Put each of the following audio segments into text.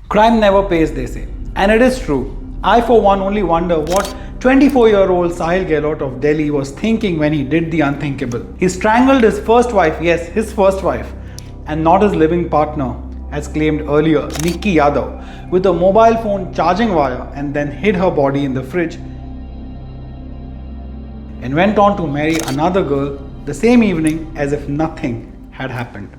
Crime never pays, they say. And it is true. I for one only wonder what 24-year-old Sahil Gehlot of Delhi was thinking when he did the unthinkable. He strangled his first wife, yes, his first wife, and not his living partner, as claimed earlier, Nikki Yadav, with a mobile phone charging wire, and then hid her body in the fridge and went on to marry another girl the same evening as if nothing had happened.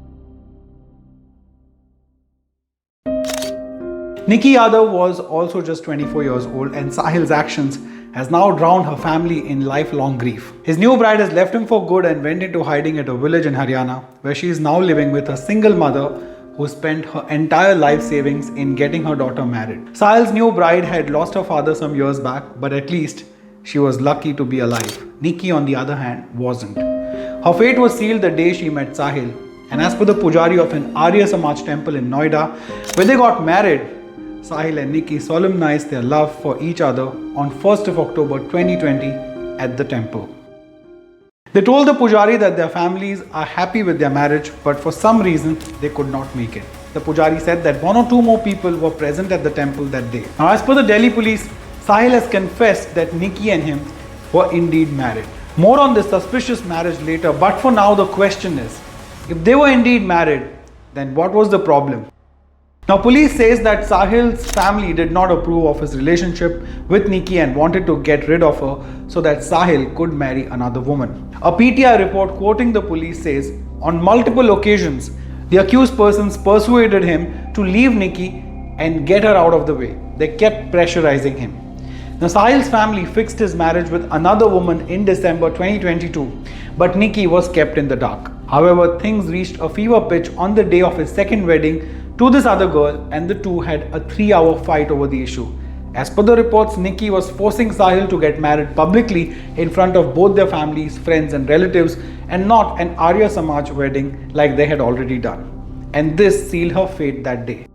Nikki Yadav was also just 24 years old, and Sahil's actions has now drowned her family in lifelong grief. His new bride has left him for good and went into hiding at a village in Haryana, where she is now living with a single mother who spent her entire life savings in getting her daughter married. Sahil's new bride had lost her father some years back, but at least she was lucky to be alive. Nikki, on the other hand, wasn't. Her fate was sealed the day she met Sahil, and as per the pujari of an Arya Samaj temple in Noida, where they got married, Sahil and Nikki solemnized their love for each other on 1st of October 2020 at the temple. They told the pujari that their families are happy with their marriage, but for some reason they could not make it. The pujari said that one or two more people were present at the temple that day. Now, as per the Delhi police, Sahil has confessed that Nikki and him were indeed married. More on this suspicious marriage later, but for now the question is, if they were indeed married, then what was the problem? Now, police says that Sahil's family did not approve of his relationship with Nikki and wanted to get rid of her so that Sahil could marry another woman. A PTI report quoting the police says, on multiple occasions, the accused persons persuaded him to leave Nikki and get her out of the way. They kept pressurizing him. Now, Sahil's family fixed his marriage with another woman in December 2022, but Nikki was kept in the dark. However, things reached a fever pitch on the day of his second wedding to this other girl, and the two had a 3-hour fight over the issue. As per the reports, Nikki was forcing Sahil to get married publicly in front of both their families, friends and relatives, and not an Arya Samaj wedding like they had already done. And this sealed her fate that day.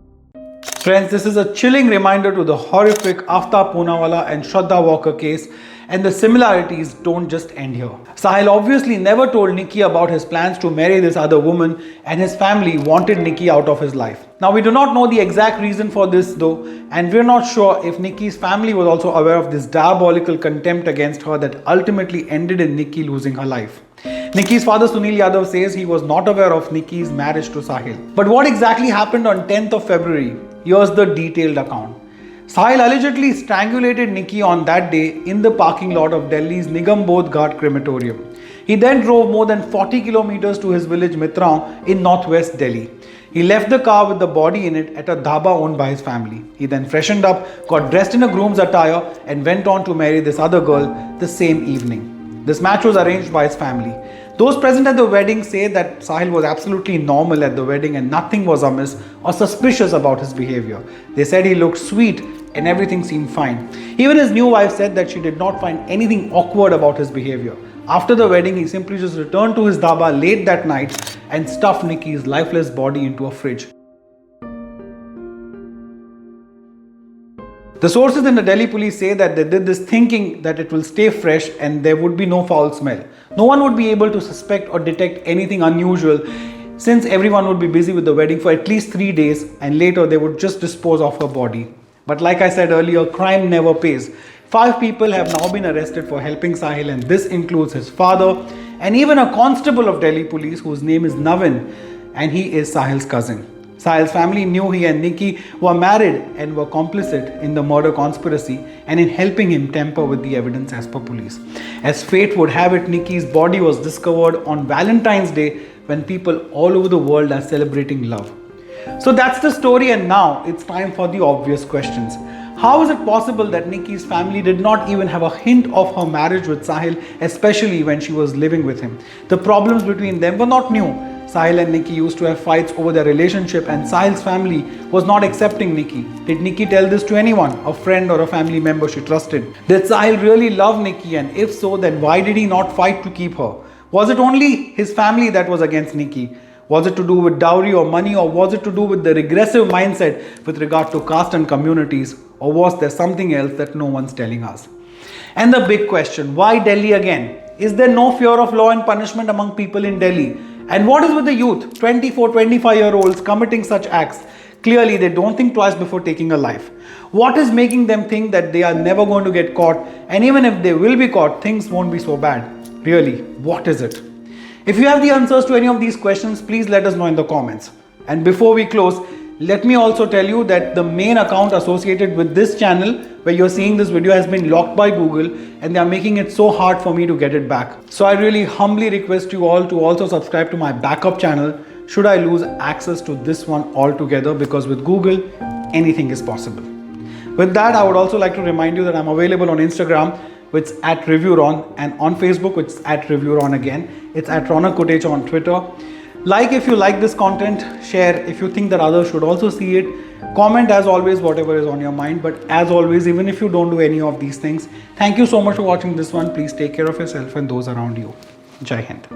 Friends, this is a chilling reminder to the horrific Aftab Poonawalla and Shraddha Walker case, and the similarities don't just end here. Sahil obviously never told Nikki about his plans to marry this other woman, and his family wanted Nikki out of his life. Now, we do not know the exact reason for this though, and we're not sure if Nikki's family was also aware of this diabolical contempt against her that ultimately ended in Nikki losing her life. Nikki's father Sunil Yadav says he was not aware of Nikki's marriage to Sahil. But what exactly happened on 10th of February? Here's the detailed account. Sahil allegedly strangulated Nikki on that day in the parking lot of Delhi's Nigam Bodh Ghat crematorium. He then drove more than 40 kilometers to his village Mitraon in northwest Delhi. He left the car with the body in it at a dhaba owned by his family. He then freshened up, got dressed in a groom's attire, and went on to marry this other girl the same evening. This match was arranged by his family. Those present at the wedding say that Sahil was absolutely normal at the wedding and nothing was amiss or suspicious about his behavior. They said he looked sweet and everything seemed fine. Even his new wife said that she did not find anything awkward about his behavior. After the wedding, he simply just returned to his dhaba late that night and stuffed Nikki's lifeless body into a fridge. The sources in the Delhi police say that they did this thinking that it will stay fresh and there would be no foul smell. No one would be able to suspect or detect anything unusual since everyone would be busy with the wedding for at least 3 days, and later they would just dispose of her body. But like I said earlier, crime never pays. 5 people have now been arrested for helping Sahil, and this includes his father and even a constable of Delhi police whose name is Navin, and he is Sahil's cousin. Sahil's family knew he and Nikki were married and were complicit in the murder conspiracy and in helping him tamper with the evidence as per police. As fate would have it, Nikki's body was discovered on Valentine's Day when people all over the world are celebrating love. So that's the story, and now it's time for the obvious questions. How is it possible that Nikki's family did not even have a hint of her marriage with Sahil, especially when she was living with him? The problems between them were not new. Sahil and Nikki used to have fights over their relationship, and Sahil's family was not accepting Nikki. Did Nikki tell this to anyone, a friend or a family member she trusted? Did Sahil really love Nikki, and if so, then why did he not fight to keep her? Was it only his family that was against Nikki? Was it to do with dowry or money, or was it to do with the regressive mindset with regard to caste and communities, or was there something else that no one's telling us? And the big question, why Delhi again? Is there no fear of law and punishment among people in Delhi? And what is with the youth, 24, 25-year-olds committing such acts? Clearly, they don't think twice before taking a life. What is making them think that they are never going to get caught, and even if they will be caught, things won't be so bad? Really, what is it? If you have the answers to any of these questions, please let us know in the comments. And before we close, let me also tell you that the main account associated with this channel where you're seeing this video has been locked by Google, and they are making it so hard for me to get it back. So I really humbly request you all to also subscribe to my backup channel should I lose access to this one altogether, because with Google, anything is possible. With that, I would also like to remind you that I'm available on Instagram, which is @ReviewRon, and on Facebook, which is @ReviewRon again. It's @Ronak Kotecha on Twitter. Like if you like this content, share if you think that others should also see it. Comment as always whatever is on your mind, but as always, even if you don't do any of these things, thank you so much for watching this one. Please take care of yourself and those around you. Jai Hind.